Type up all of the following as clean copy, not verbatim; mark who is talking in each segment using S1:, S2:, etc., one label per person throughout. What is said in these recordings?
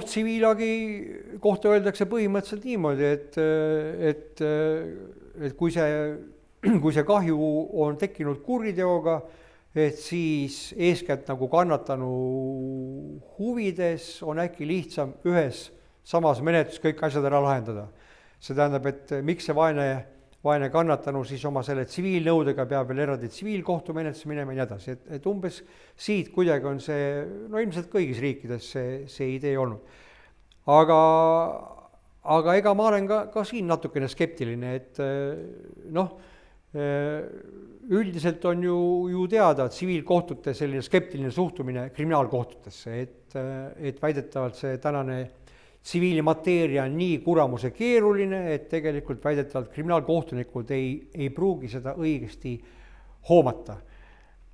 S1: tsiviilagi kohta öeldakse põhimõtteliselt niimoodi, et kui see kahju on tekkinud kuriteoga, et siis eeskätt nagu kannatanu huvides on äkki lihtsam ühes samas menetlus kõik asjad ära lahendada. See tähendab, et miks see vaene kannatanu siis oma selle tsiviilnõudega peab veel eraldi tsiviilkohtumenetluse minema ja nii edasi, et umbes siit kuidagi on see, no ilmselt kõigis riikides see idee olnud. Aga ega ma olen ka siin natukene skeptiline, et üldiselt on ju teada tsiviilkohtute selline skeptiline suhtumine kriminaalkohtutesse, et väidetavalt see tänane tsiviilimateeria on nii kuramuse keeruline, et tegelikult väidetavalt kriminaalkohtunikud ei pruugi seda õigesti hoomata.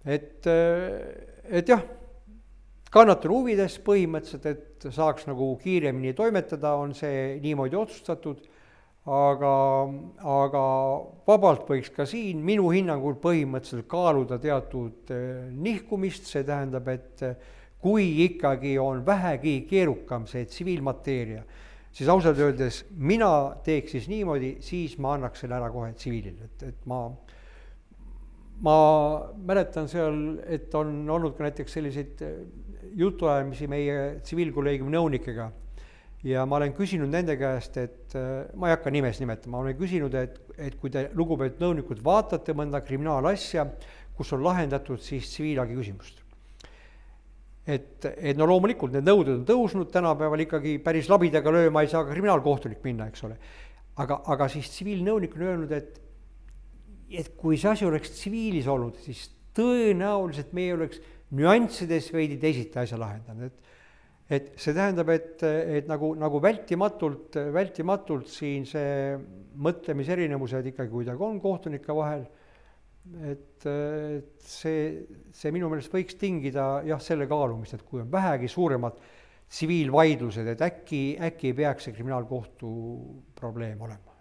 S1: Et jah, kannatanu huvides põhimõtteliselt, et saaks nagu kiiremini toimetada, on see niimoodi otsustatud, aga vabalt võiks ka siin minu hinnangul põhimõtteliselt kaaluda teatud nihkumist, see tähendab, et kui ikkagi on vähegi keerukam see tsiviilmateeria, siis ausalt öeldes mina teeks siis niimoodi, siis ma annaks selle ära kohe tsiviilile, et ma mäletan seal, et on olnud ka näiteks selliseid jutuajamisi meie tsiviilkolleegiumi nõunikega ja ma olen küsinud nende käest, et ma ei hakka nimes nimetama, ma olen küsinud, et kui te lugupeetud nõunikud vaatate mõnda kriminaalasja, kus on lahendatud siis tsiviilhagi küsimust. Et no loomulikult need nõuded on tõusnud, tänapäeval ikkagi päris labidaga lööma ei saa ka kriminaalkohtunik minna, eks ole. Aga siis tsiviilnõunik on öelnud, et kui see asi oleks tsiviilis olnud, siis tõenäoliselt meie oleks nüanssides veidi teisiti asja lahendanud. Et see tähendab, et nagu vältimatult siin see mõtlemiserinevused ikkagi kuidagi on kohtunike vahel, et see minu meelest võiks tingida selle kaalumist, et kui on vähegi suuremad tsiviilvaidlused, et äkki ei peaks see kriminaalkohtu probleem olema.